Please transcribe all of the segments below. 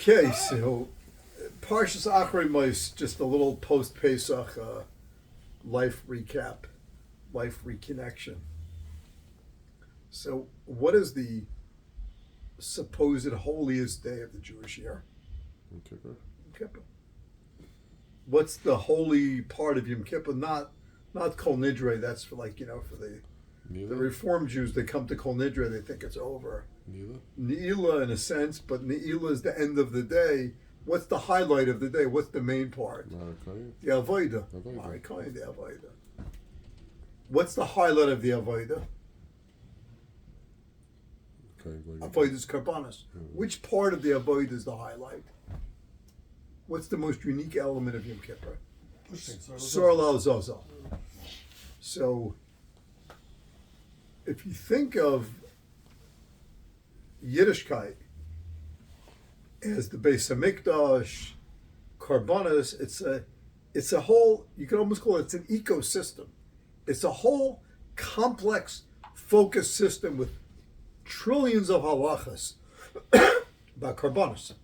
Okay, so parshas Acharei, just a little post-Pesach life recap, life reconnection. So, what is the supposed holiest day of the Jewish year? Yom Kippur. Yom Kippur. What's the holy part of Yom Kippur? Not Kol Nidre. That's for for the Reform Jews. They come to Kol Nidre. They think it's over. Ne'ilah in a sense, but Ne'ilah is the end of the day. What's the highlight of the day? What's the main part? The Avodah. The Avodah. What's the highlight of the Avodah? Avodah is Karbanos. Which part of the Avodah is the highlight? What's the most unique element of Yom Kippur? Sorel al-Zazel. So, if you think of Yiddishkeit as the Beis Hamikdash, Karbanos, it's a whole, you can almost call it's an ecosystem. It's a whole complex, focused system with trillions of halachas about Karbanos,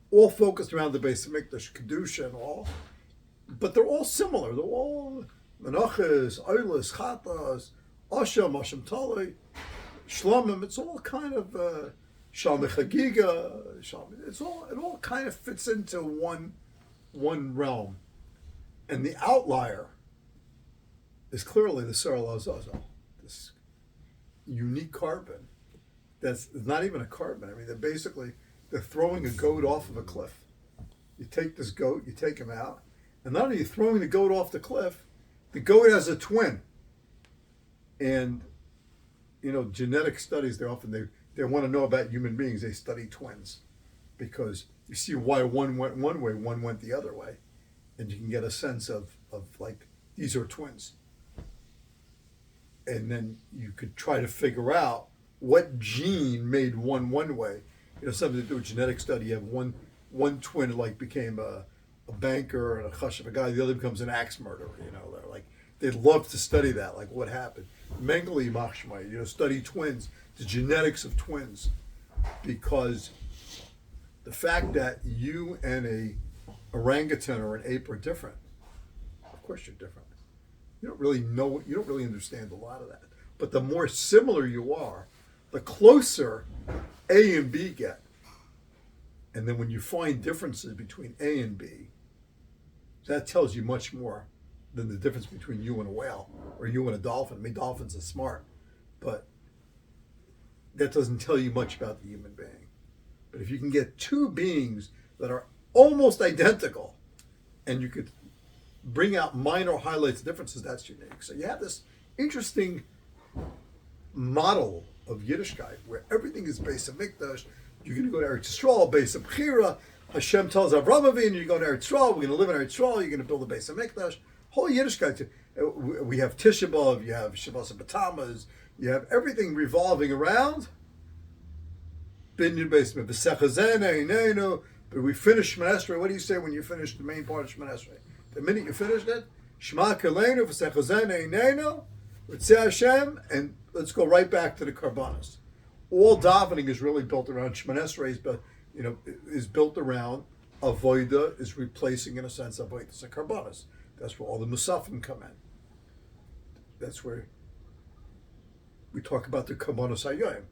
all focused around the Beis Hamikdash, Kedusha and all, but they're all similar. They're all Menachas, Oilas, Chatas, Asham, Asham Talei, Shlomim. It's all kind of Shalmei Chagiga. It all kind of fits into one realm, and the outlier is clearly the Sorel al-Zazel, this unique carbon. That's not even a carbon. I mean, they're throwing a goat off of a cliff. You take this goat, you take him out, and not only are you throwing the goat off the cliff, the goat has a twin. And genetic studies, they want to know about human beings. They study twins because you see why one went one way, one went the other way, and you can get a sense of like these are twins. And then you could try to figure out what gene made one way. Something to do with genetic study. You have one twin became a banker and a chashav guy. The other becomes an axe murderer. They'd love to study that, like what happened. Mengele Machshmai, study twins, the genetics of twins, because the fact that you and a orangutan or an ape are different. Of course, you're different. You don't really know. You don't really understand a lot of that. But the more similar you are, the closer A and B get. And then when you find differences between A and B, that tells you much more than the difference between you and a whale or you and a dolphin. I mean, dolphins are smart, but that doesn't tell you much about the human being. But if you can get two beings that are almost identical and you could bring out minor highlights, differences, that's unique. So you have this interesting model of Yiddishkeit where everything is Beis Hamikdash. You're going to go to Eretz Yisrael, Beis Bechira. Hashem tells Avraham Avinu, you're going to Eretz Yisrael, we're going to live in Eretz Yisrael, you're going to build a Beis Hamikdash. Whole Yiddishkeit. We have Tisha B'Av, you have Shabbos B'Tammuz, you have everything revolving around Binyan Beis Hamikdash. But we finish Shemon Esrei. What do you say when you finish the main part of Shemon Esrei? The minute you finished it, Shema Kaleinu v'Sechazenu Einenu, Ritzeh Hashem, and let's go right back to the Karbanos. All davening is really built around Shemon Esrei, but is built around Avodah is replacing, in a sense, Avodah as a Karbanos. That's where all the Musafim come in. That's where we talk about the Karbanos Hayoim.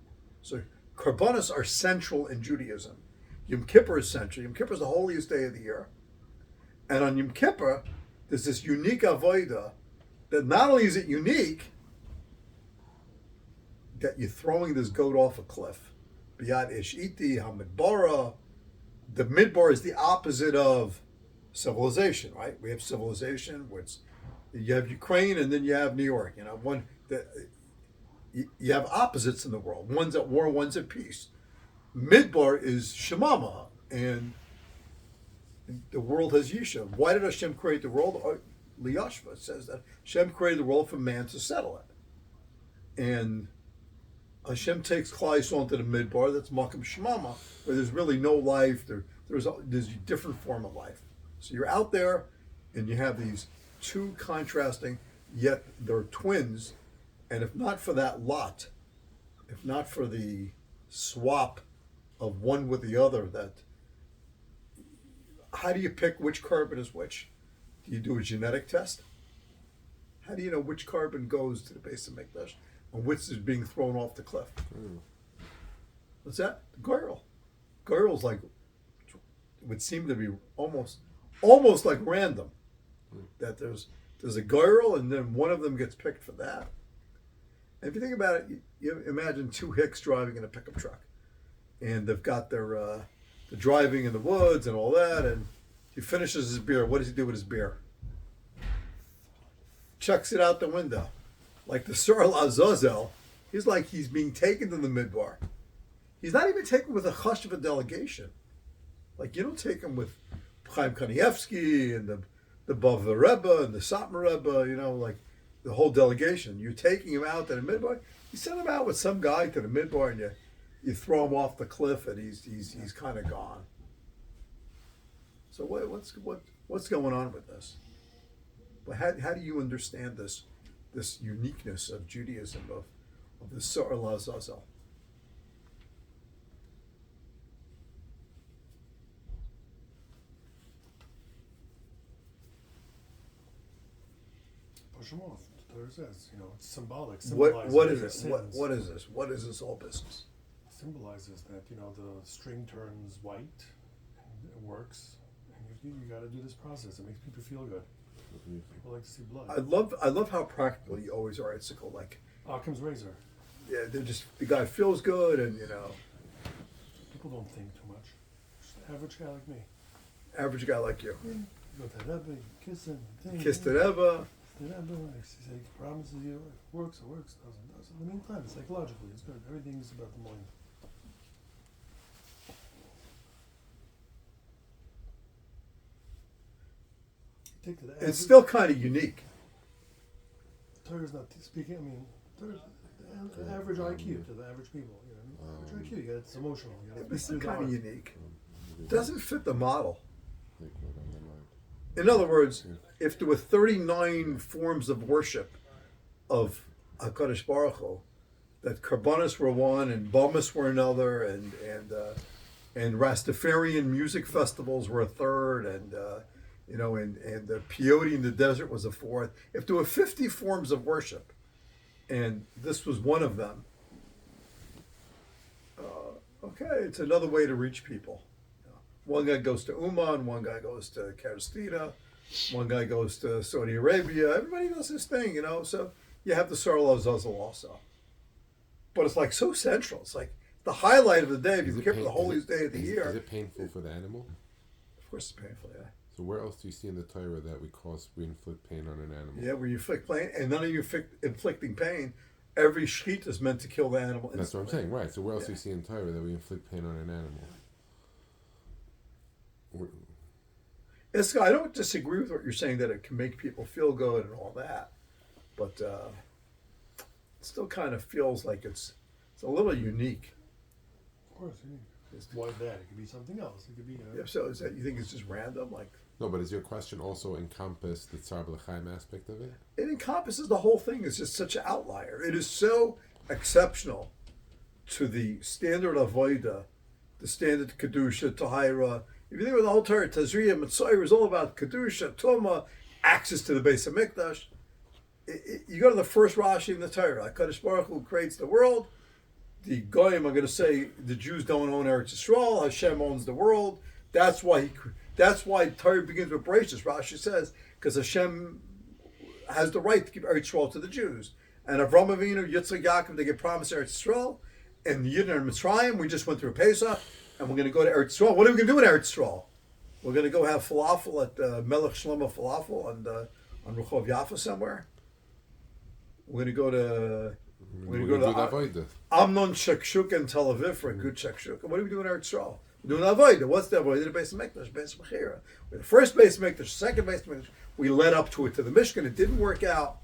So Karbanos are central in Judaism. Yom Kippur is central. Yom Kippur is the holiest day of the year. And on Yom Kippur, there's this unique Avodah that not only is it unique, that you're throwing this goat off a cliff. Biyad Ishiti, Hamidbara. The Midbar is the opposite of civilization, right? We have civilization where you have Ukraine and then you have New York. You have opposites in the world. One's at war, one's at peace. Midbar is Shemama, and the world has Yisha. Why did Hashem create the world? Liyashva says that Hashem created the world for man to settle it. And Hashem takes Klal Yisrael into the Midbar, that's Makom Shemama, where there's really no life, there's a different form of life. So you're out there, and you have these two contrasting, yet they're twins, and if not for that lot, if not for the swap of one with the other. That how do you pick which carbon is which? Do you do a genetic test? How do you know which carbon goes to the base of Mikdash and which is being thrown off the cliff? What's that? The Goyrel. Goyrel's like, it would seem to be almost like random. That there's a Goyrel and then one of them gets picked for that. And if you think about it, you imagine two hicks driving in a pickup truck. And they've got their the driving in the woods and all that, and he finishes his beer. What does he do with his beer? Chucks it out the window. Like the Sarl Azazel, he's being taken to the midbar. He's not even taken with a hush of a delegation. Like you don't take him with Chaim Kanievsky and the Bavla Rebbe and the Satmar Rebbe, like the whole delegation. You're taking him out to the midbar. You send him out with some guy to the midbar and you throw him off the cliff and he's kind of gone. So what's going on with this? But how do you understand this uniqueness of Judaism of the Sa'ar Lazazel? Push them off. The Torah says, it's symbolic. What is it? What is this? What is this whole business? It symbolizes that the string turns white and it works, and you got to do this process. It makes people feel good. People like to see blood. I love how practical you always are. It's like Occam's razor. Yeah, the guy feels good, and People don't think too much. Just an average guy like me. Average guy like you. You go to the Rebbe, you kiss him. Kiss the Rebbe. The Rebbe, he promises you, it works, doesn't. In the meantime, psychologically, it's good. Everything is about the mind. Take to the average, It's still kind of unique. Torah's not speaking. Torah's the average IQ to the average people. Average IQ, it's emotional. It's still kind of unique. Doesn't fit the model. In other words, if there were 39 forms of worship of HaKadosh Baruch Hu, that Karbanis were one and Bomis were another, and Rastafarian music festivals were a third, and the peyote in the desert was a fourth. If there were 50 forms of worship, and this was one of them, okay, it's another way to reach people. One guy goes to Uman, one guy goes to Kerstina, one guy goes to Saudi Arabia. Everybody does this thing, So you have the Sarla Zazel also. But it's like so central. It's like the highlight of the day. If you care for the holiest day of the year. Is it painful for the animal? Of course, it's painful. Yeah. So where else do you see in the Torah that we inflict pain on an animal? Yeah, where you inflict pain, and none of you inflicting pain. Every shechita is meant to kill the animal. That's what I'm saying, right? So where else do you see in Torah that we inflict pain on an animal? I don't disagree with what you're saying, that it can make people feel good and all that, but it still kind of feels like it's a little unique. Of course, why that? It could be something else. It could be. So is that, you think it's just random? No, but does your question also encompass the Tzar B'Lechaim aspect of it? It encompasses the whole thing. It's just such an outlier. It is so exceptional to the standard avoda, the standard kedusha, tahira. If you think of the whole Torah, Tazria, Mitzvah is all about Kedusha, Tuma, access to the base of Mikdash. You go to the first Rashi in the Torah. HaKadosh Baruch Hu creates the world. The Goyim are going to say the Jews don't own Eretz Yisrael. Hashem owns the world. That's why Torah begins with Bereshis. Rashi says because Hashem has the right to give Eretz Yisrael to the Jews. And Avraham Avinu, Yitzchak, Yaakov, they get promised Eretz Yisrael. And the Yidden and Mitzrayim, we just went through Pesach. And we're going to go to Eretz Yisrael. What are we going to do in Eretz Yisrael? We're going to go have falafel at Melech Shlomo Falafel on Rehov Yafa somewhere. We're going to go to Amnon Shakshuk in Tel Aviv for a good Shakshuk. What are we doing in Eretz Yisrael? We're doing Avodah. What's the Avodah? The base of Mikdash, base of Mechira. We're the first base of Mikdash, second base of Mikdash. We led up to it to the Mishkan. It didn't work out.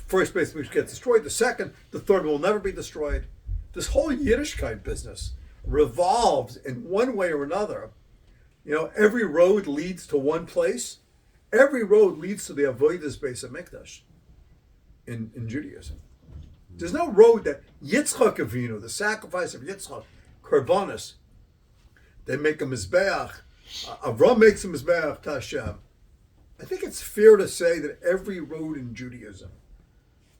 First base of Mikdash gets destroyed. The second, the third will never be destroyed. This whole Yiddishkeit business revolves in one way or another. Every road leads to one place. Every road leads to the Avodas base of Mikdash in Judaism. There's no road that Yitzchak Avinu, the sacrifice of Yitzchak, Karbanis, They make a mizbeach. Avram makes a mizbeach to Hashem. I think it's fair to say that every road in Judaism,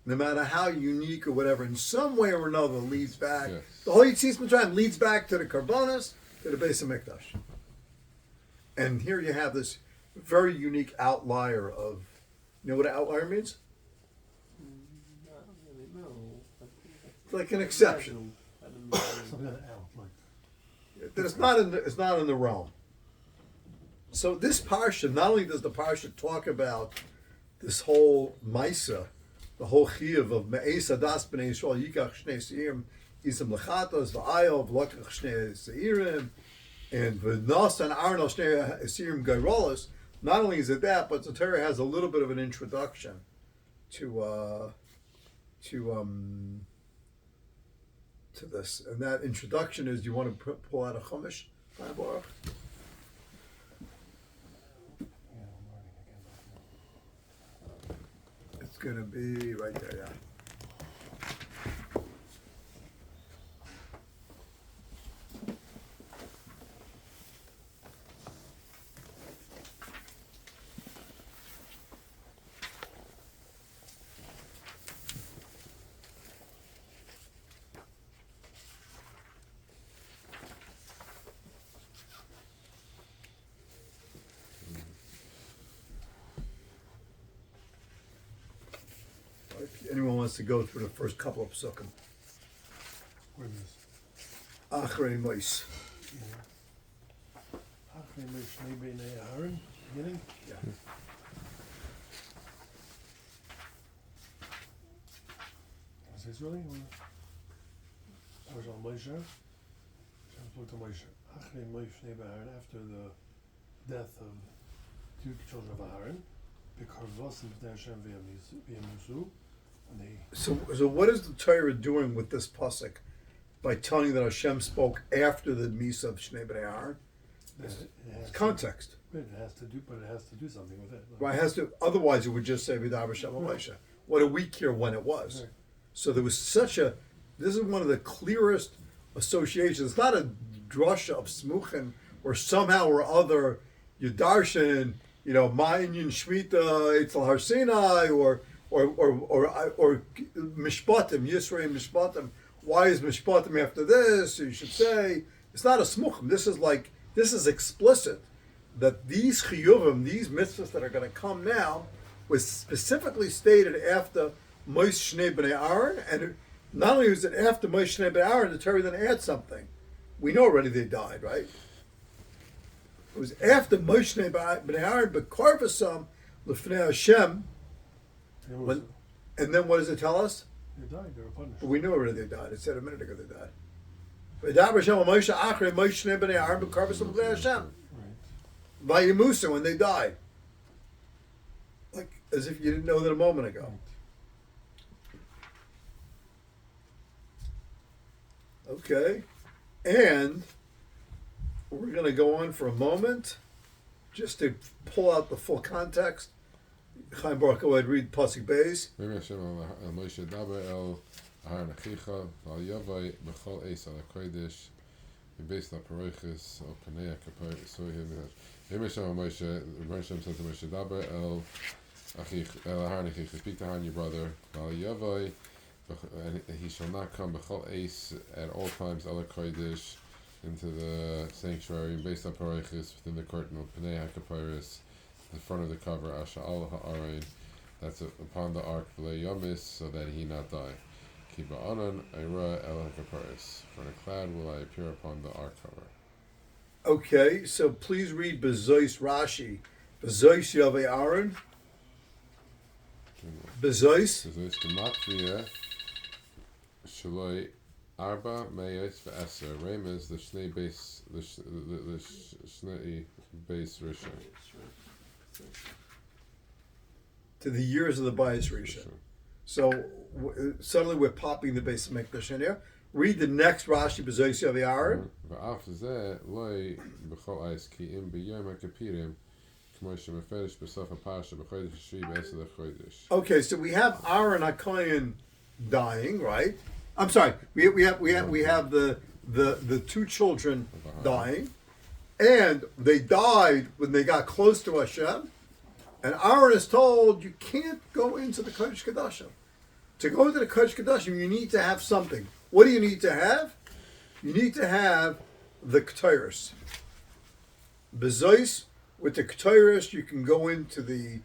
no matter how unique or whatever, in some way or another leads back. Yes. The whole Yitzis Mitzrayim leads back to the Karbonos, to the Beis HaMikdash. And here you have this very unique outlier of, you know what an outlier means? Not really, no. It's like an exception. Something like that, like That it's not in the realm. So this parsha, not only does the parsha talk about this whole Maisa, the whole chiyuv of Me'es Adas B'nei Yisrael Yikach Shnei Seirim Isam Lechatos V'Ayov L'Lakach Shnei Seirim and V'Nas and Arno Shnei Seirim Gairolos. Not only is it that, but the Torah has a little bit of an introduction to this, and that introduction is, you want to pull out a chumash, Baruch? yeah, I'm learning again. It's going to be right there, yeah. If anyone wants to go through the first couple of psukim. Where is this? Acharei Mois. Acharei Shnei Bnei Aaron, beginning. Yeah. Is this really? Parshas Moshe. Hashem spoke to Moshe. Acharei Shnei Bnei Aaron, after the death of two children of Aaron, Bekarvosim Bnei Hashem v'Yamusu, and they. So what is the Torah doing with this pasuk by telling you that Hashem spoke after the Misa of Shnei Bnei Aaron? It has It's to- context. It has to do, but it has to do something with it. Right, it has to, otherwise it would just say V'davar Shem Elisha. What a week here when it was. Right. So there was such a, this is one of the clearest associations. It's not a drasha of smuchen where somehow or other you darshan, you know, Ma'inyan Shmita, Eitzel Har Sinai, or Mishpatim, Yisrael Mishpatim. Why is Mishpatim after this? You should say, it's not a smuchim. This is explicit that these chiyuvim, these mitzvahs that are going to come now, was specifically stated after Moshe Shnei Bnei Aaron, and not only was it after Moshe Shnei Bnei Aaron, the Torah then adds something. We know already they died, right? It was after Moshe Shnei Bnei Aaron, but Karvasam L'fnei Hashem, It was, when, and then what does it tell us? they died, they were punished. We knew already they died. It said a minute ago they died. V'davar Hashem al Moshe Acharei Moshe Shnei Bnei Aaron, but Karvasam L'fnei Hashem. Right. Vayimusa, when they died. Like, as if you didn't know that a moment ago. Okay. And we're going to go on for a moment just to pull out the full context. Chaim Baruch, go ahead, read Pasuk Beis. Maybe Hashem al Moshe daber el Aharon Achicha al Yavai b'chol eis al HaKodesh v'beis la'paroiches al Panei HaKapar Sohim. Maybe Hashem al Moshe, Hashem said to Moshe daber el Aharon Achicha, speak to Aharon your brother al Yavai, and he shall not come b'chol eis at all times al HaKodesh into the sanctuary based on paroiches within the curtain of Panei HaKaparis, the front of the cover, Asha al ha'arain, that's upon the ark, v'le yamis, so that he not die. Ki ba'anan eira el ha'kaparis, for in a cloud will I appear upon the ark cover. Okay, so please read Bezois Rashi. Bezois Yavei Aaron. Bezois. So this gematria shaloi arba meyos v'eser remes the shnei base the shnei base rishon. To the years of the Bayis Rishon. So suddenly we're popping the base of Mikdash in here. Read the next Rashi, Bezois Yavei Aaron. V'af zeh loy b'chol eis ki im b'yom ha'kapirim k'mo shemeferish b'sof ha'parsha b'chodesh shvi b'esel ha'chodesh. Okay, so we have Aaron HaKohen dying, right? I'm sorry. We have the two children dying, And they died when they got close to Hashem. And Aaron is told, you can't go into the Kodesh Kodashim. To go into the Kodesh Kodashim, you need to have something. What do you need to have? You need to have the Ketores. Bezois, with the Ketores, you can go into the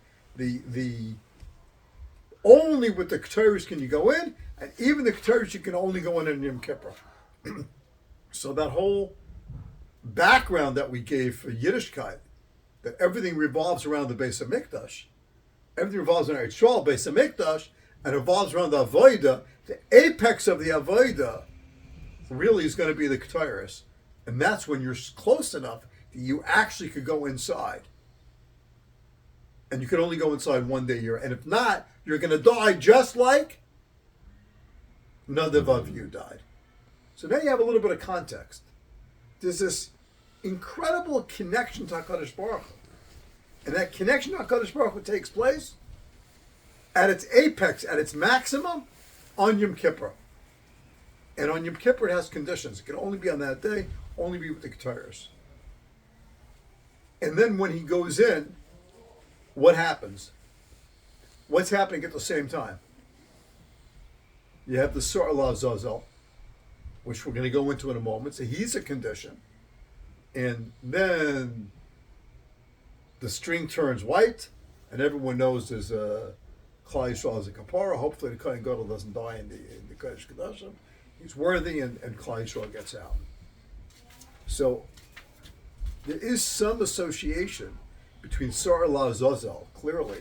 only with the Ketores can you go in, and even the Ketores you can only go in Yom Kippur. So that whole background that we gave for Yiddishkeit, that everything revolves around the Beis HaMikdash, everything revolves around Yisrael, Beis HaMikdash, and revolves around the Avodah, the apex of the Avodah really is going to be the Ketores. And that's when you're close enough that you actually could go inside. And you can only go inside one day a year. And if not, you're going to die just like Nadav of you died. So now you have a little bit of context. There's this incredible connection to HaKadosh Baruch Hu. And that connection to HaKadosh Baruch Hu takes place at its apex, at its maximum, on Yom Kippur. And on Yom Kippur it has conditions. It can only be on that day, only be with the Ketores. And then when he goes in, what happens? What's happening at the same time? You have the Sor Zazel, which we're going to go into in a moment. So he's a condition. And then the string turns white, and everyone knows there's a Klal Yisrael as a kapara. Hopefully the Kohen Gadol doesn't die in the Kodesh Kodashim. He's worthy, and Klal Yisrael gets out. So there is some association between Sar Zazel, clearly,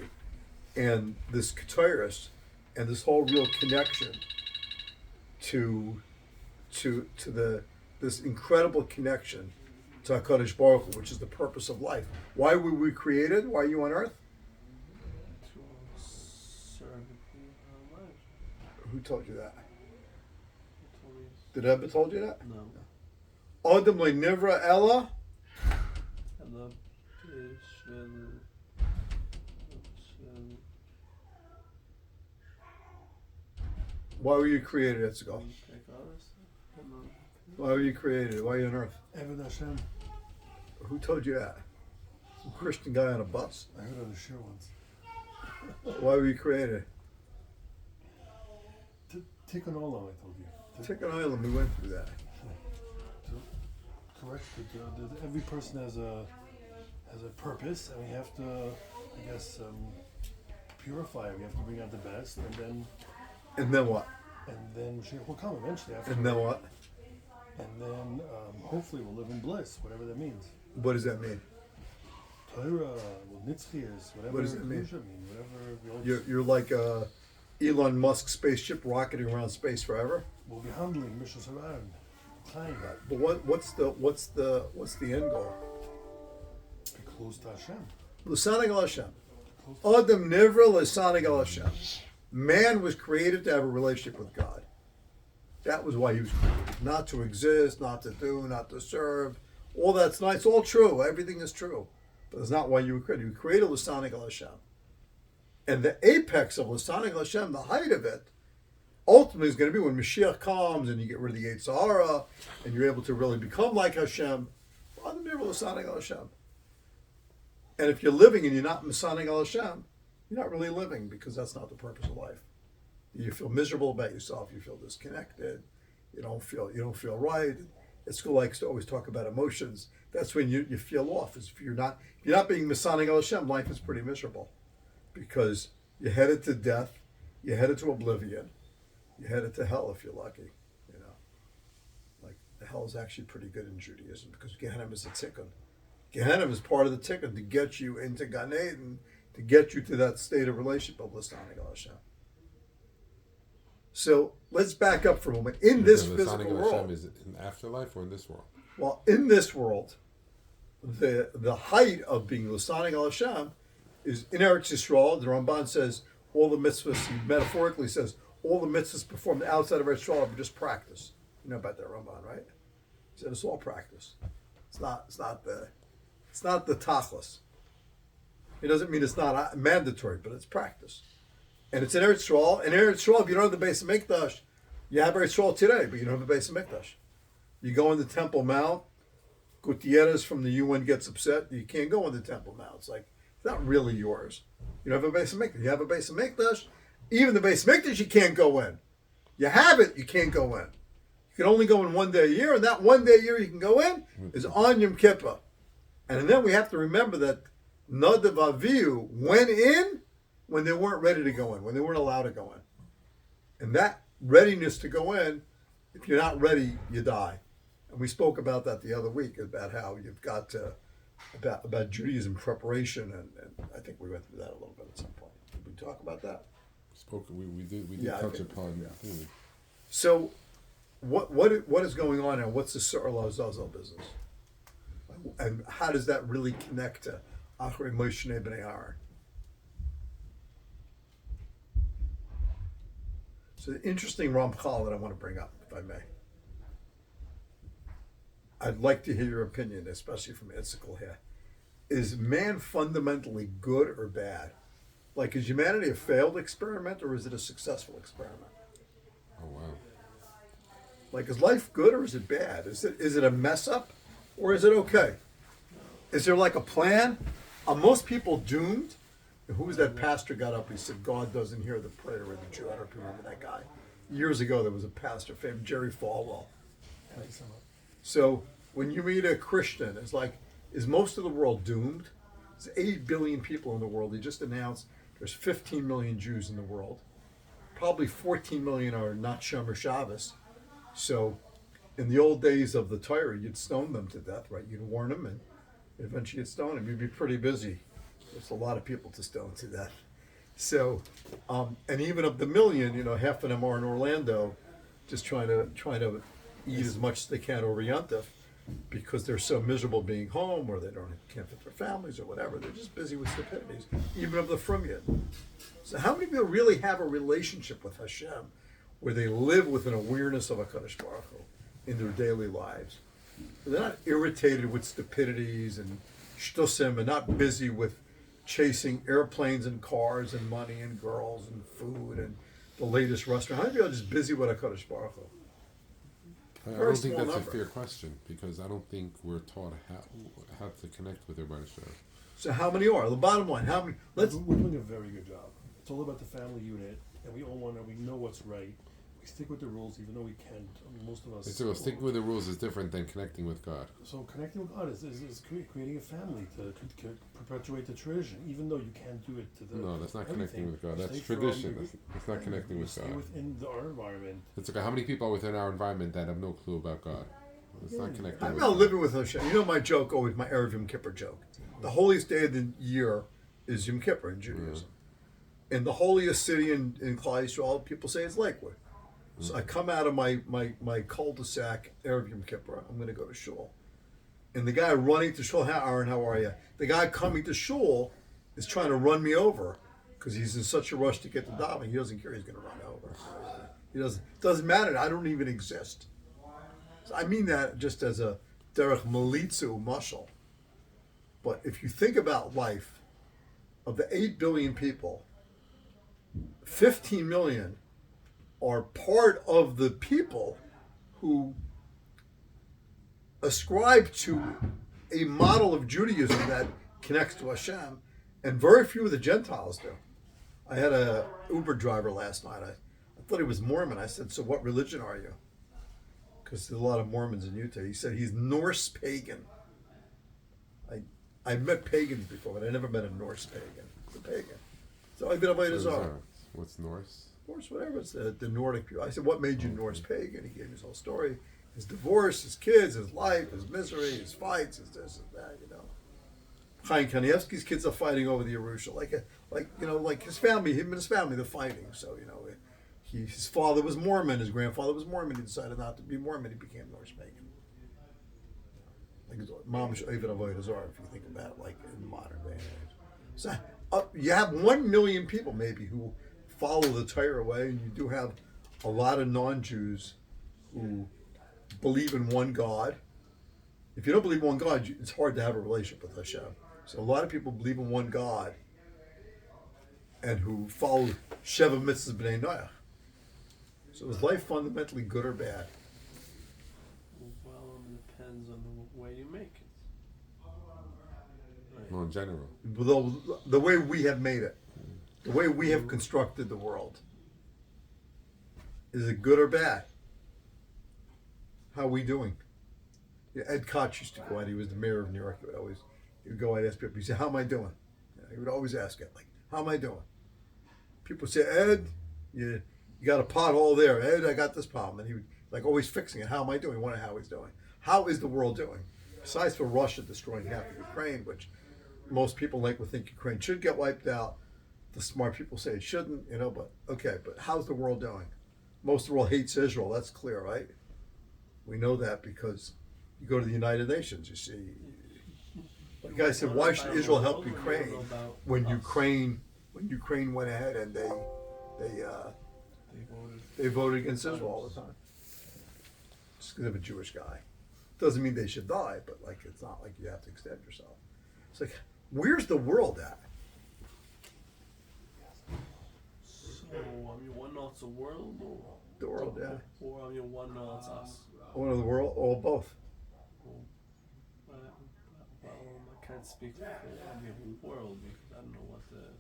and this Ketores, and this whole real connection to this incredible connection to HaKadosh Baruch Hu, which is the purpose of life. Why were we created? Why are you on earth? To serve our lives. Who told you that? He told me- Did Ebba told you that? No. Adam le nivra ella. And the shel- Why were you created, Etzgal? and the- Why were you created? Why are you on earth? Eved Hashem. Who told you that? Some Christian guy on a bus? I heard on the show once. Why were you created? Tikkun Olam, I told you. Tikkun Olam, we went through that. Correct. But, every person has a purpose, and we have to, I guess, purify it. We have to bring out the best, And then what? and then Mashiach will come eventually. After And then what? And then hopefully we'll live in bliss, whatever that means. What does that mean? Torah, well, Nitzchias, whatever. What does that mean? Whatever. You're like Elon Musk spaceship rocketing around space forever. We'll be humbling Mishas Haran. But what's the end goal? Be close to Hashem. L'sanig al Hashem. Adam nivra l'sanig al Hashem. Man was created to have a relationship with God. That was why he was created. Not to exist, not to do, not to serve. All that's nice, all true. Everything is true. But it's not why you were created. You were created l'sanig al Hashem. And the apex of l'sanig al Hashem, the height of it, ultimately is going to be when Mashiach comes and you get rid of the Yetzer Hara and you're able to really become like Hashem. Adam nivra l'sanig al Hashem. And if you're living and you're not l'sanig al Hashem, you're not really living, because that's not the purpose of life. You feel miserable about yourself. You feel disconnected. You don't feel right. School likes to always talk about emotions. That's when you feel off. If you're not being l'sanig al Hashem, life is pretty miserable, because you're headed to death, you're headed to oblivion, you're headed to hell if you're lucky. You know, like the hell is actually pretty good in Judaism, because Gehenna is a tikkun. Gehenna is part of the tikkun to get you into Gan Eden, to get you to that state of relationship of l'sanig al Hashem. So let's back up for a moment. In this physical world, is it in afterlife or in this world? well, in this world, the height of being l'sanig al Hashem is in Eretz Yisrael. The Ramban says all the mitzvahs, he metaphorically says, all the mitzvahs performed outside of Eretz Yisrael are just practice. You know about that Ramban, right? He said it's all practice. It's not the tachlis. It doesn't mean it's not mandatory, but it's practice. And it's in Eretz Yisrael. And in Eretz Yisrael, if you don't have the Beis HaMikdash, you have Eretz Yisrael today, but you don't have the Beis HaMikdash. You go on the Temple Mount, Gutierrez from the UN gets upset. You can't go in the temple now. It's like, it's not really yours. You don't have a base of Mikdash. You have a base of Mikdash. Even the base of Mikdash, you can't go in. You have it, you can't go in. You can only go in one day a year, and that one day a year you can go in is on Yom Kippur. And then we have to remember that Nadav Avihu went in when they weren't ready to go in, when they weren't allowed to go in. And that readiness to go in, if you're not ready, you die. And we spoke about that the other week, about how you've got to, about Judaism preparation, and I think we went through that a little bit at some point. Did we talk about that? We did Yeah, touch I think upon. yeah. So, what is going on now? What's the Surah Zazel business? And how does that really connect to Acharei Moshe Bnei Aaron? So the interesting Ramchal that I want to bring up, if I may. I'd like to hear your opinion, especially from Itzikel here. Is man fundamentally good or bad? Like, is humanity a failed experiment or is it a successful experiment? Oh wow. Like, is life good or is it bad? Is it a mess up or is it okay? Is there like a plan? Are most people doomed? Who was that pastor got up? He said, God doesn't hear the prayer of the Jew. I don't know if you remember that guy. Years ago, there was a pastor, famed Jerry Falwell. So when you meet a Christian, it's like, is most of the world doomed? There's 8 billion people in the world. He just announced there's 15 million Jews in the world. Probably 14 million are not Shomer Shabbos. So in the old days of the Torah, you'd stone them to death, right? You'd warn them and eventually you'd stone them. You'd be pretty busy. There's a lot of people to stone to death. So, and even of the million, half of them are in Orlando, just trying to eat as much as they can over Yontif, because they're so miserable being home, or they can't fit their families, or whatever. They're just busy with stupidities, even of the Frumyid. So, how many people really have a relationship with Hashem, where they live with an awareness of HaKadosh Baruch Hu in their daily lives? They're not irritated with stupidities and shtusim, and not busy with chasing airplanes and cars and money and girls and food and the latest restaurant. How many people are just busy with HaKadosh Baruch Hu? I don't think that's a fair question, because I don't think we're taught how to connect with everybody. So how many are? The bottom line, how many? We're doing a very good job. It's all about the family unit, and we know what's right. We stick with the rules, even though we can't. Most of us. So sticking with the rules is different than connecting with God. So connecting with God is creating a family to perpetuate the tradition, even though you can't do it to the. No, that's not everything. connecting with God. That's Stay tradition. firm, That's not connecting with stay God. within our environment. It's okay. How many people are within our environment that have no clue about God? It's not connecting I'm with not God. living with Hashem. My joke always, my Erev Yom Kippur joke. The holiest day of the year is Yom Kippur in Judaism. And the holiest city in Klal Yisrael, people say it's Lakewood. So I come out of my cul-de-sac, Erev Yom Kippur, I'm going to go to shul. And the guy running to shul, Aaron, how are you? The guy coming to shul is trying to run me over because he's in such a rush to get to davening. He doesn't care he's going to run over. He doesn't matter. I don't even exist. So I mean that just as a derech melitzu mashal. But if you think about life, of the 8 billion people, 15 million are part of the people who ascribe to a model of Judaism that connects to Hashem, and very few of the Gentiles do. I had a Uber driver last night. I thought he was Mormon. I said, so what religion are you? Because there's a lot of Mormons in Utah. He said he's Norse pagan. I've met pagans before, but I never met a Norse pagan. It's a pagan. So I've been avoided Zara. What's Norse? Norse, whatever. It's the Nordic people. I said, what made you Norse pagan? He gave me his whole story. His divorce, his kids, his life, his misery, his fights, his this and that, Chaim Kanievsky's kids are fighting over the Yerusha. Like his family, him and his family, they're fighting. So, his father was Mormon, his grandfather was Mormon. He decided not to be Mormon. He became Norse pagan. Like Mamish Ovid Avodah Zarah, if you think about it, like in the modern day and age. So you have 1 million people maybe who follow the Torah way, and you do have a lot of non-Jews who believe in one God. If you don't believe in one God, it's hard to have a relationship with Hashem. So a lot of people believe in one God and who follow Sheva Mitzvahs B'nai Noach. So is life fundamentally good or bad? Well, it depends on the way you make Well, in general. The way we have made it, the way we have constructed the world. Is it good or bad? How are we doing? Yeah, Ed Koch used to go out. He was the mayor of New York. He would go out and ask people. He said, "How am I doing?" He would always ask it, like, "How am I doing?" People say, "Ed, you got a pothole there. Ed, I got this problem," and he would like always fixing it. How am I doing? Wonder how he's doing. How is the world doing? Besides for Russia destroying half of Ukraine, which most people would think Ukraine should get wiped out. The smart people say it shouldn't, but okay, but how's the world doing? Most of the world hates Israel, that's clear, right? We know that because you go to the United Nations, you see. The guy said, why should Israel help Ukraine when Ukraine went ahead and they voted against Israel all the time? Just because of a Jewish guy. Doesn't mean they should die, but like it's not like you have to extend yourself. It's like, where's the world at? So, one knot's a world, or The world, yeah. Or one knot's us. Or the world, or both. Well, I can't speak for the whole world because I don't know what the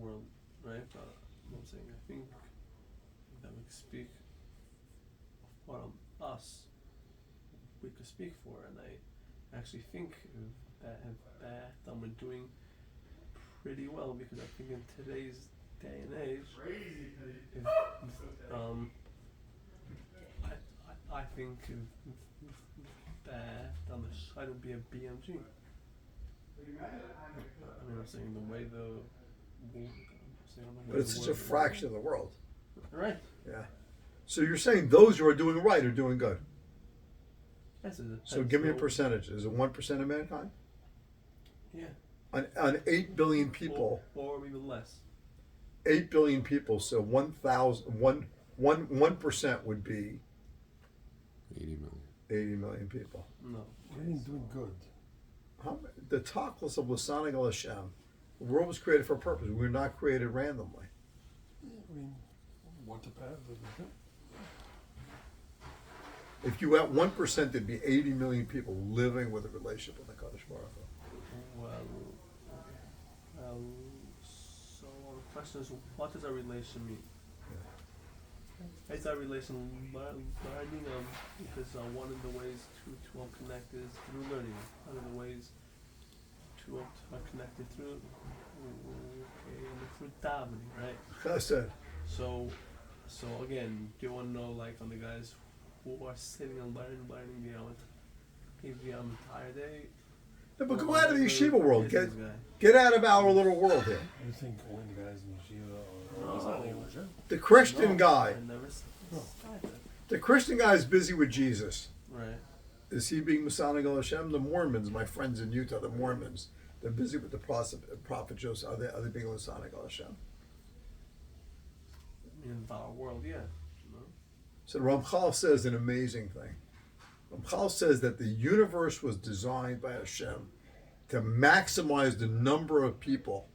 world, right? But I'm saying I think that we can speak for us. We could speak for, and I actually think that we're doing pretty well because I think in today's day and age, I think that on the side would be a BMG. I'm saying the way But it's such a fraction of the world. Right. Yeah. So you're saying those who are doing right are doing good. So give me a percentage. Is it 1% of mankind? Yeah. On 8 billion people. Or even less. 8 billion people. So 1% would be 80 million. 80 million people. No. What do you mean doing good? The tachlis of Lasanic al Hashem. The world was created for a purpose. We were not created randomly. I mean, what the path? If you at 1%, there'd be 80 million people living with a relationship with the Kadosh Baruch Hu. Well, so the question is, what does a relation mean? Yeah. It's a relation learning, because one of the ways to connect is through learning. One of the ways to connect it through davening, right? Chesed. So again, do you want to know, like, on the guys who are sitting and learning the entire day? Yeah, but go out of the yeshiva world. Get out of our little world here. You think only the guys in yeshiva are not English? The Christian guy. I never said that. The Christian guy is busy with Jesus. Right. Is he being Masonic al Hashem? The Mormons, my friends in Utah, the Mormons, they're busy with the prophet Joseph. Are they being Masonic al Hashem? In our world, yeah. No? So Ramchal says an amazing thing. Ramchal says that the universe was designed by Hashem to maximize the number of people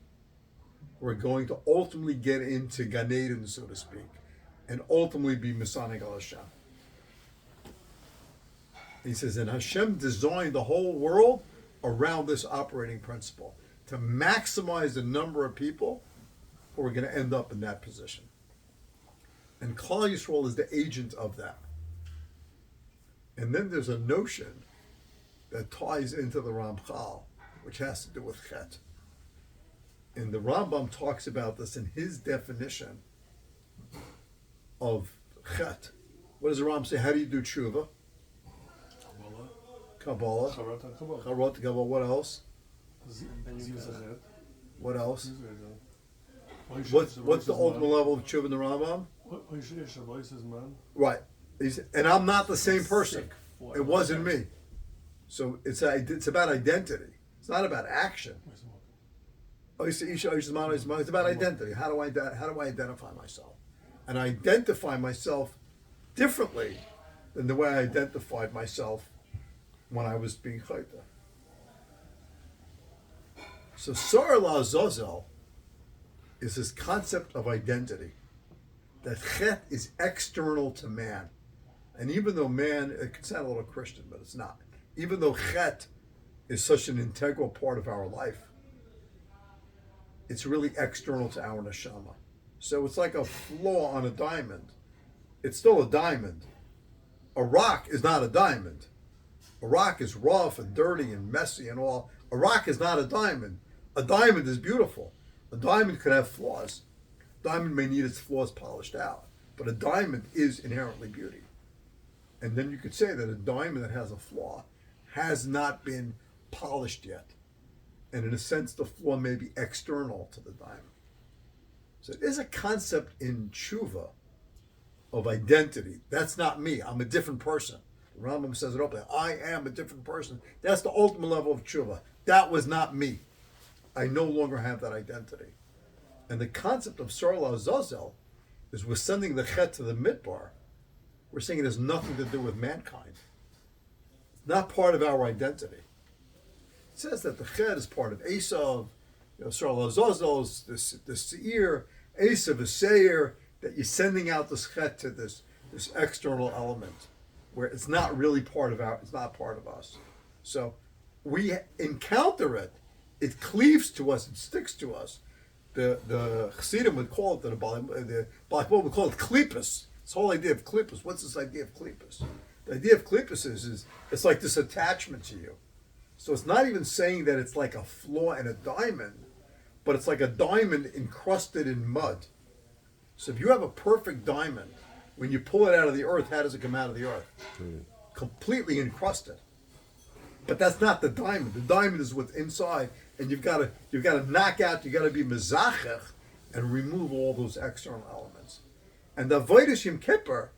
who are going to ultimately get into Gan Eden, so to speak, and ultimately be Masonic al Hashem. He says, and Hashem designed the whole world around this operating principle to maximize the number of people who are going to end up in that position. And Klal Yisrael is the agent of that. And then there's a notion that ties into the Ramchal, which has to do with Chet. And the Rambam talks about this in his definition of Chet. What does the Rambam say? How do you do tshuva? Kabbalah. Charot, Kabbalah. What else? What else? What's the ultimate level of tshuva in the Rambam? Right. And I'm not the same person. It wasn't me. So it's about identity. It's not about action. It's about identity. How do I identify myself? And I identify myself differently than the way I identified myself when I was being chayta. So Sar La Zazel is this concept of identity. That Chet is external to man. And even though man, it can sound a little Christian, but it's not. Even though Chet is such an integral part of our life. It's really external to our neshama. So it's like a flaw on a diamond. It's still a diamond. A rock is not a diamond. A rock is rough and dirty and messy and all. A rock is not a diamond. A diamond is beautiful. A diamond could have flaws. A diamond may need its flaws polished out. But a diamond is inherently beauty. And then you could say that a diamond that has a flaw has not been polished yet. And in a sense, the flaw may be external to the diamond. So it is a concept in tshuva of identity. That's not me. I'm a different person. The Rambam says it openly. I am a different person. That's the ultimate level of tshuva. That was not me. I no longer have that identity. And the concept of Sarla Azazel is we're sending the chet to the midbar. We're saying it has nothing to do with mankind. It's not part of our identity. It says that the chet is part of Esav, Sarla Azazel is the seir, Esav is seir, that you're sending out this chet to this external element where it's not really it's not part of us. So we encounter it. It cleaves to us. It sticks to us. The Chassidim would call it, the Black would call it klippas. This whole idea of klippas. What's this idea of klippas? The idea of klippas is it's like this attachment to you. So it's not even saying that it's like a flaw in a diamond, but it's like a diamond encrusted in mud. So if you have a perfect diamond, when you pull it out of the earth, how does it come out of the earth? Completely encrusted. But that's not the diamond. The diamond is what's inside, and you've got to knock out. You've got to be mezachech and remove all those external elements. And the Avodas Yom Kippur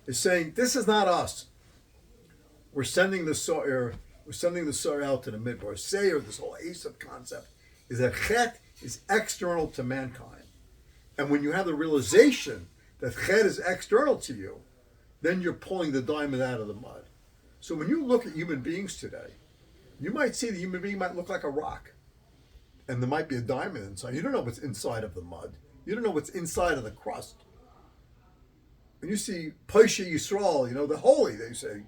is saying this is not us. We're sending the so'er. We're sending the so'er out to the midbar. Seir, this whole Esav concept, is that chet is external to mankind. And when you have the realization that chet is external to you, then you're pulling the diamond out of the mud. So when you look at human beings today, you might see the human being might look like a rock. And there might be a diamond inside. You don't know what's inside of the mud. You don't know what's inside of the crust. When you see Parsha Yisrael, the holy, they say,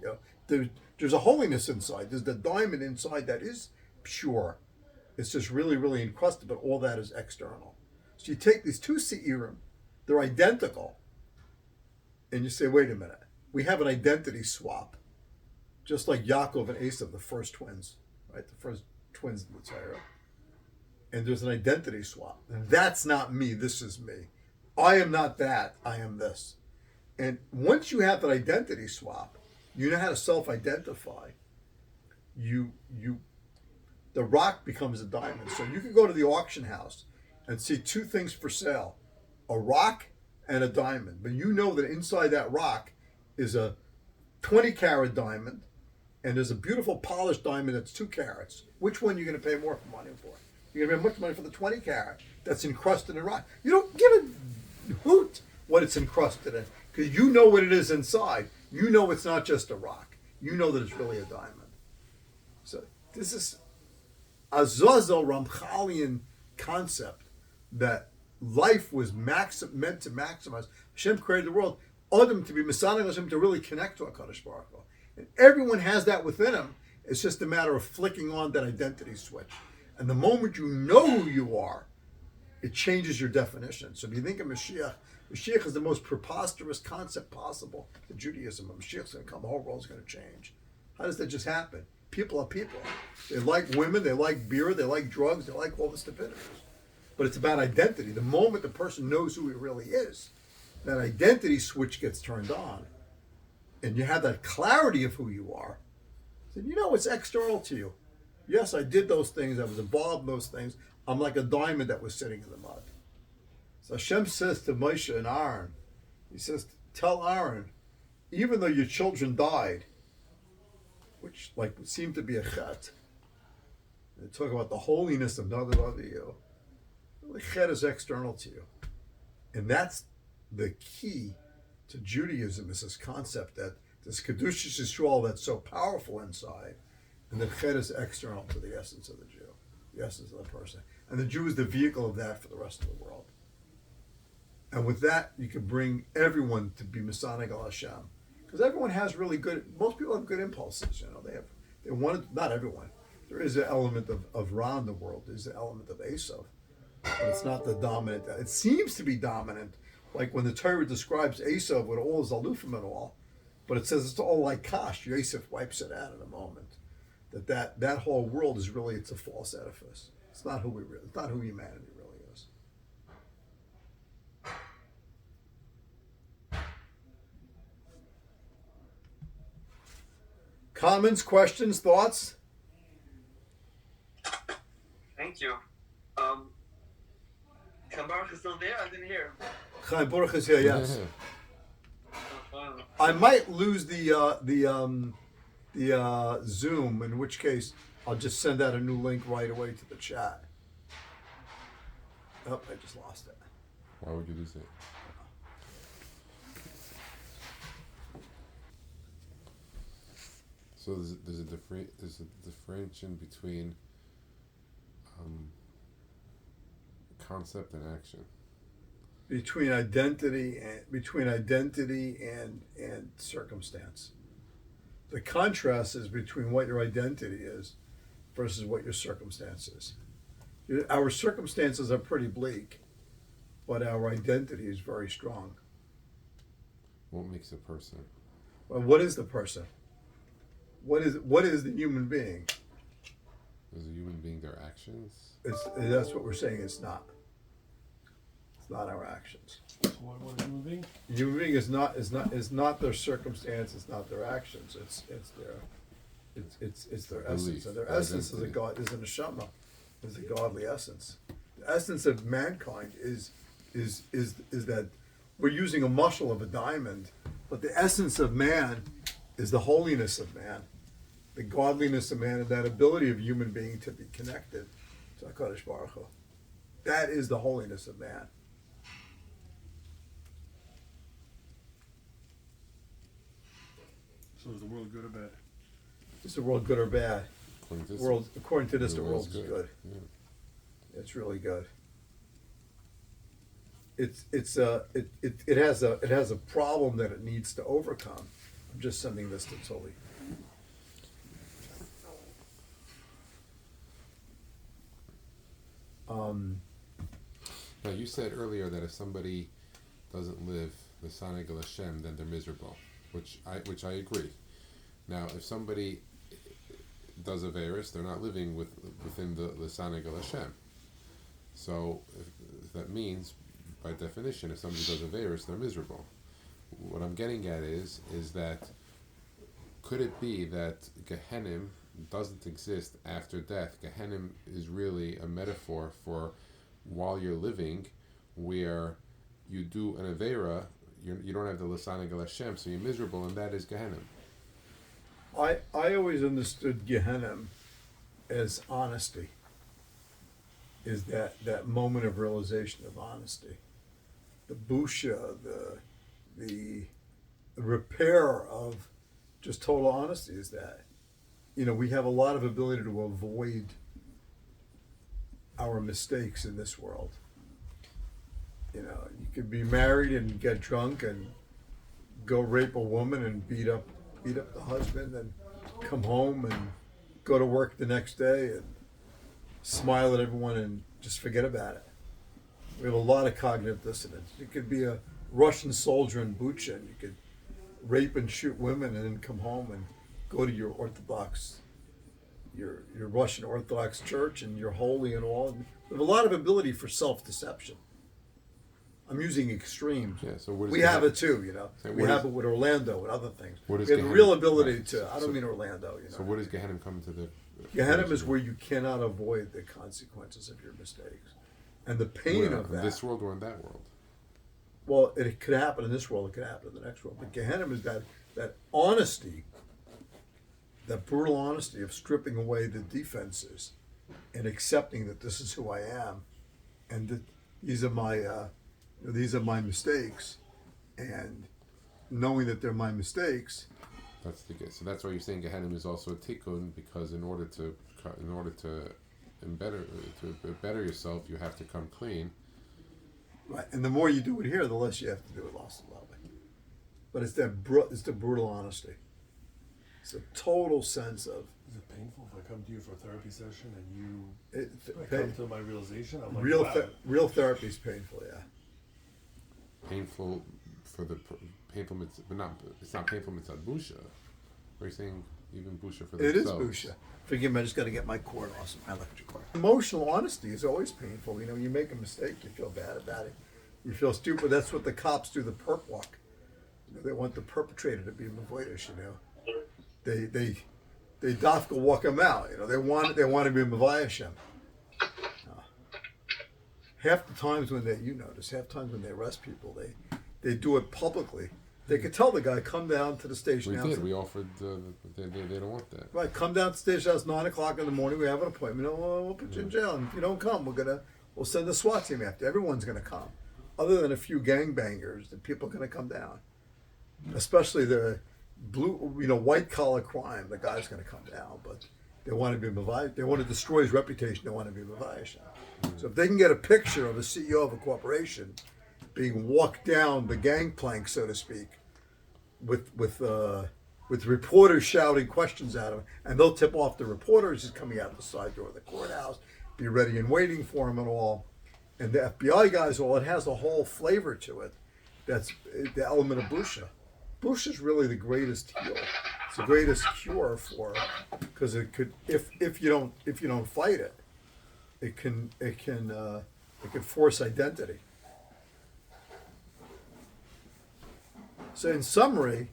there's a holiness inside. There's the diamond inside that is pure. It's just really, really encrusted, but all that is external. So you take these two seirim, they're identical, and you say, wait a minute, we have an identity swap. Just like Yaakov and Esav, the first twins, right? The first twins in the Torah. And there's an identity swap. And that's not me, this is me. I am not that, I am this. And once you have that identity swap, you know how to self-identify. The rock becomes a diamond. So you can go to the auction house and see two things for sale, a rock and a diamond. But you know that inside that rock is a 20-carat diamond, and there's a beautiful polished diamond that's 2 carats. Which one are you going to pay more money for? You're going to pay much money for the 20 carat that's encrusted in rock. You don't give a hoot what it's encrusted in, because you know what it is inside. You know it's not just a rock. You know that it's really a diamond. So this is a Zazel Ramchalian concept that life was meant to maximize. Hashem created the world, Adam to be Messiah, Hashem to really connect to HaKadosh Baruch Hu. And everyone has that within them. It's just a matter of flicking on that identity switch. And the moment you know who you are, it changes your definition. So if you think of Mashiach, Mashiach is the most preposterous concept possible to Judaism. Mashiach's going to come, the whole world's going to change. How does that just happen? People are people. They like women, they like beer, they like drugs, they like all the stupidities. But it's about identity. The moment the person knows who he really is, that identity switch gets turned on. And you have that clarity of who you are, then you know it's external to you. Yes, I did those things. I was involved in those things. I'm like a diamond that was sitting in the mud. So Hashem says to Moshe and Aaron, he says, tell Aaron, even though your children died, which like would seem to be a chet, they talk about the holiness of Nadav Avihu. Really, chet is external to you. And that's the key to Judaism, is this concept that this Kedushas Yisrael that's so powerful inside, and the chet is external to the essence of the Jew, the essence of the person. And the Jew is the vehicle of that for the rest of the world. And with that, you can bring everyone to be Masanic al Hashem. Because everyone has really good, most people have good impulses, they want to, not everyone. there is an element of Ra in the world. There's an element of Esav, but it's not the dominant. It seems to be dominant, like when the Torah describes Esav with all his alufim and all, but it says it's all like Kash. Yosef wipes it out in a moment. That whole world is really, it's a false edifice. It's not who it's not who humanity really is. Comments, questions, thoughts? Thank you. Baruch is still there? I didn't hear. Chaim Baruch is here, yes. Wow. I might lose the Zoom, in which case I'll just send out a new link right away to the chat. Oh, I just lost it. Why would you lose it? So there's a differentiation between concept and action. Between identity and circumstance. The contrast is between what your identity is versus what your circumstance is. Our circumstances are pretty bleak, but our identity is very strong. What makes a person? Well, what is the person? What is the human being? Is a human being their actions? That's what we're saying. It's not. It's not our actions. So what is human being? Human being is not their circumstance. It's not their actions. It's their essence. Belief, And their essence is a identity. God. Is a neshama. Is a godly essence. The essence of mankind is that we're using a muscle of a diamond, but the essence of man is the holiness of man, the godliness of man, and that ability of human being to be connected to HaKadosh Baruch Hu. That is the holiness of man. So is the world good or bad? Is the world good or bad? According to this, The world's good. Yeah. It's really good. It has a problem that it needs to overcome. I'm just sending this to Tully. Now you said earlier that if somebody doesn't live the Saneg Hashem, then they're miserable, which I agree. Now, if somebody does a virus, they're not living within the Saneg Hashem. So if that means, by definition, if somebody does a virus, they're miserable. What I'm getting at is that could it be that Gehenim doesn't exist after death? Gehenim is really a metaphor for while you're living, where you do an Avera, you don't have the Lasaneg Hashem, so you're miserable, and that is Gehenim. I always understood Gehenna as honesty. Is that moment of realization of honesty, the busha, the repair of just total honesty is that, we have a lot of ability to avoid our mistakes in this world. You could be married and get drunk and go rape a woman and beat up the husband and come home and go to work the next day and smile at everyone and just forget about it. We have a lot of cognitive dissonance. You could be a Russian soldier in Bucha and you could rape and shoot women and then come home and go to your Russian Orthodox church and you're holy and all. We have a lot of ability for self-deception. I'm using extremes. Yeah, so what is we have it too, So we have it with Orlando and other things. What is We have a Gehenna? real ability Right. to, I don't mean Orlando, So what does Gehenim come to the... Gehenna is where you cannot avoid the consequences of your mistakes. And the pain of in that. this world or in that world? Well, it could happen in this world, it could happen in the next world. But Gehenna is that honesty, that brutal honesty of stripping away the defenses and accepting that this is who I am and that these are my mistakes, and knowing that they're my mistakes. That's the case. So that's why you're saying Gehenim is also a tikkun, because in order to better yourself, you have to come clean. Right, and the more you do it here, the less you have to do it lost and lovely. But it's the brutal honesty. It's a total sense of Is it painful if I come to you for a therapy session and it. I come to my realization? I'm like, Real wow. real therapy is painful. Yeah. Painful for the painful, but not. It's not painful. It's not busha. Are you saying even busha for It is themselves? busha. Forgive me, I just got to get my cord off, my electric cord. Emotional honesty is always painful. You know, you make a mistake, you feel bad about it. You feel stupid. That's what the cops do, the perp walk. You know, they want the perpetrator to be mavoidish, you know. They dafka walk him out. You know, they want to be mavayashem. Half the times when half the times when they arrest people, they do it publicly. They could tell the guy, come down to the station We house. did. We offered. They don't want that. Right, come down to the station house 9 o'clock in the morning. We have an appointment. We'll put you in jail. And if you don't come, we'll send the SWAT team after. Everyone's gonna come, other than a few gangbangers. The people are gonna come down, especially the white collar crime. The guy's gonna come down, but they want to be Mavai. They want to destroy his reputation. They want to be Mavai. So if they can get a picture of a CEO of a corporation being walked down the gangplank, so to speak, with reporters shouting questions at him, and they'll tip off the reporters who's coming out the side door of the courthouse, be ready and waiting for him and all. And the FBI guys, it has a whole flavor to it. That's the element of busha. Busha is really the greatest heal. It's the greatest cure for, because it could, if you don't fight it, it can force identity. So in summary,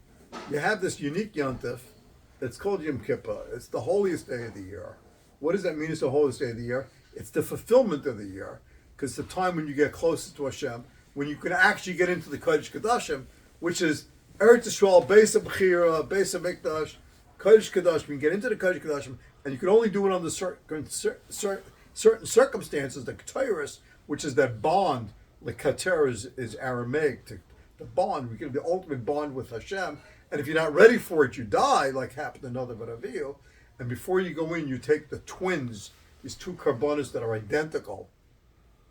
you have this unique yontif. It's called Yom Kippur. It's the holiest day of the year. What does that mean? It's the holiest day of the year. It's the fulfillment of the year, because the time when you get closest to Hashem, when you can actually get into the Kodesh Kodashim, which is Eretz Yisrael, Beis HaBechira, Beis HaMikdash, Kodesh Kodashim. You can get into the Kodesh Kodashim, and you can only do it under certain circumstances. The Ketores, which is that bond. The Keter is Aramaic. The bond, we get the ultimate bond with Hashem, and if you're not ready for it, you die, like happened to another Baraviyu. And before you go in, you take the twins, these two carbonas that are identical,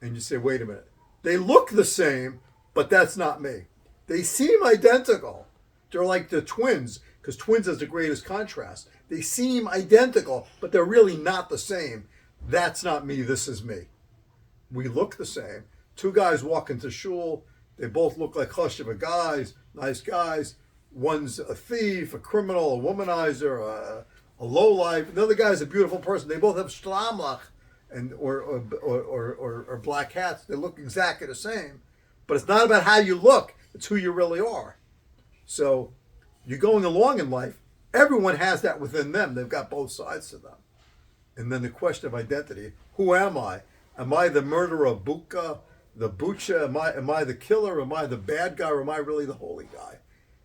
and you say, wait a minute, they look the same, but that's not me. They seem identical. They're like the twins, because twins is the greatest contrast. They seem identical, but they're really not the same. That's not me, this is me. We look the same. Two guys walk into shul. They both look like chashuva guys, nice guys. One's a thief, a criminal, a womanizer, a lowlife. The other guy's a beautiful person. They both have shlamlach and or black hats. They look exactly the same. But it's not about how you look. It's who you really are. So you're going along in life. Everyone has that within them. They've got both sides to them. And then the question of identity. Who am I? Am I the murderer of Buka? The Bucha, am I the killer? Am I the bad guy? Or am I really the holy guy?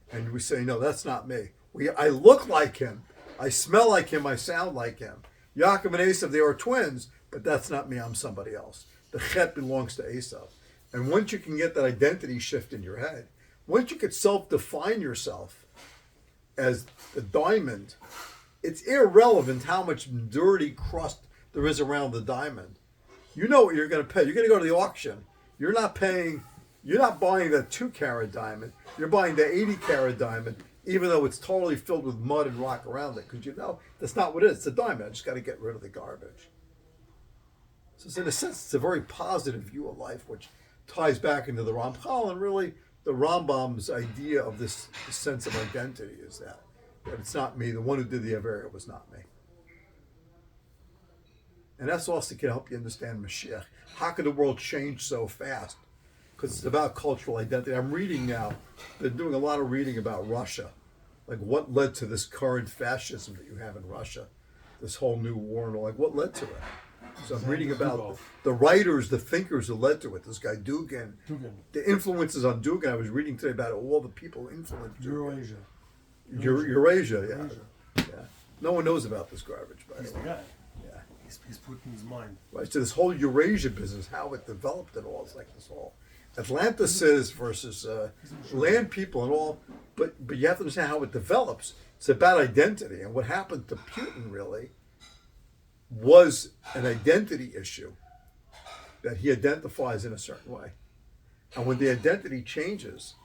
And we say, no, that's not me. I look like him. I smell like him. I sound like him. Yaakov and Esav, they are twins, but that's not me. I'm somebody else. The chet belongs to Esav. And once you can get that identity shift in your head, once you could self-define yourself as the diamond, it's irrelevant how much dirty crust there is around the diamond. You know what you're going to pay. You're going to go to the auction. You're not buying the 2-carat diamond. You're buying the 80-carat diamond, even though it's totally filled with mud and rock around it, because you know that's not what it is. It's a diamond. I just got to get rid of the garbage. So in a sense, it's a very positive view of life, which ties back into the Ramchal, and really the Rambam's idea of this sense of identity is that it's not me. The one who did the Avera was not me. And that's also can help you understand Mashiach. How could the world change so fast? Because it's about cultural identity. I'm reading now, been doing a lot of reading about Russia. Like what led to this current fascism that you have in Russia, this whole new war and all, like what led to it? So I'm reading about the writers, the thinkers who led to it. This guy Dugin. The influences on Dugin. I was reading today about all the people who influenced Dugin. Eurasia, yeah. No one knows about this garbage, by the way. He's the guy. Yeah. He's put in his mind. Right, so this whole Eurasia business, how it developed and all, it's like this whole Atlanticist versus land people and all, but you have to understand how it develops. It's about identity, and what happened to Putin really was an identity issue that he identifies in a certain way. And when the identity changes,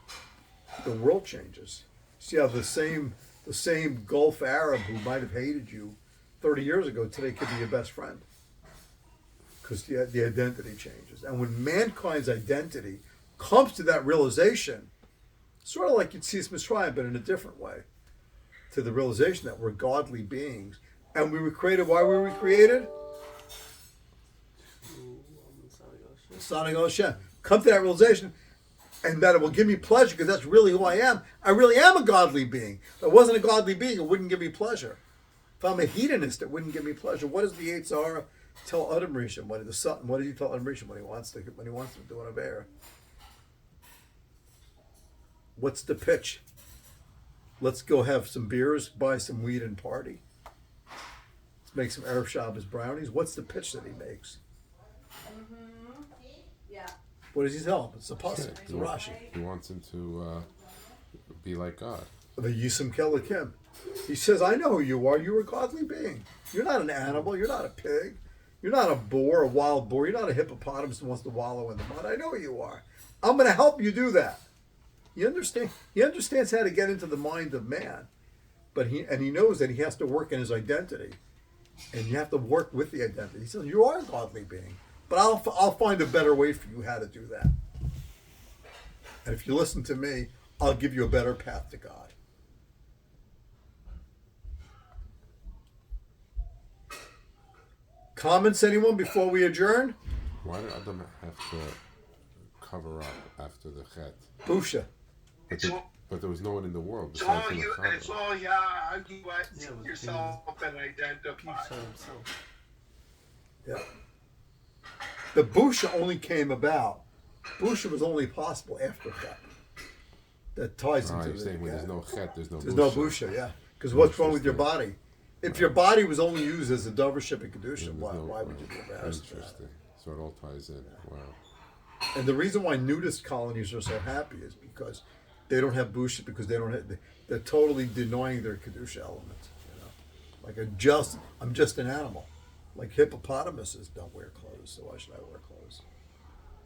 the world changes. See how the same the same Gulf Arab who might have hated you 30 years ago today could be your best friend. Because the identity changes. And when mankind's identity comes to that realization, sort of like you'd see Mitzrayim, but in a different way, to the realization that we're godly beings. And we were created, why were we created? Sonic Hashem. Come to that realization, and that it will give me pleasure, because that's really who I am. I really am a godly being. If I wasn't a godly being, it wouldn't give me pleasure. If I'm a hedonist, it wouldn't give me pleasure. What does the Yitzhar tell Adam Rishon? What does he tell Adam Rishon when he wants to do an Avera? What's the pitch? Let's go have some beers, buy some weed, and party. Let's make some Erev Shabbos brownies. What's the pitch that he makes? Yeah. What does he tell him? It's a pasuk. It's a Rashi. He wants him to be like God. The Yisum Kelakim. He says, I know who you are. You're a godly being. You're not an animal. You're not a pig. You're not a boar, a wild boar. You're not a hippopotamus who wants to wallow in the mud. I know who you are. I'm going to help you do that. You understand? He understands how to get into the mind of man, but he knows that he has to work in his identity, and you have to work with the identity. He says, you are a godly being, but I'll find a better way for you how to do that. And if you listen to me, I'll give you a better path to God. Comments, anyone, before we adjourn? Why did Adam have to cover up after the Chet? Busha. But there was no one in the world It's besides all him. you. and Chava. It's all you. You Yeah, with yourself and identify. Keeps on himself. Yeah. The Busha only came about. Busha was only possible after Chet. That ties Ah, into you're saying when there's no Chet, there's no There's Busha. no Busha, yeah. Because what's wrong with your body? If your body was only used as a dovership and kedusha, And there's why would you be embarrassed for that? Interesting. So it all ties in. Wow. And the reason why nudist colonies are so happy is because they don't have busha, because they're totally denying their kedusha element. You know, like I'm just an animal. Like hippopotamuses don't wear clothes, so why should I wear clothes?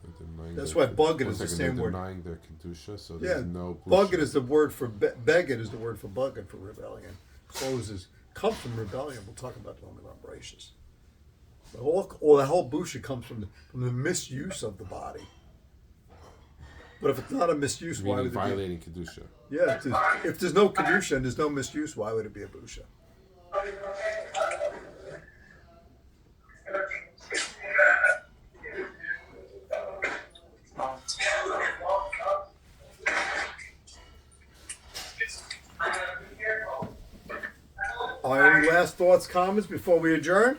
They're denying That's their- why Bugget one is the second, same they're word. denying their kedusha, so Yeah, there's no Bugget Busha. is the word for Begit is the word for Bugget for rebellion. Clothes comes from rebellion. We'll talk about that when we're on Bereshis. The whole busha comes from the misuse of the body. But if it's not a misuse, why would Meaning it violating kedusha. be? Yeah, if there's no kedusha and there's no misuse, why would it be a busha? All right, any last thoughts, comments before we adjourn?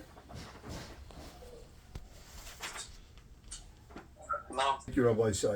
No. Thank you, Rabbi Isai.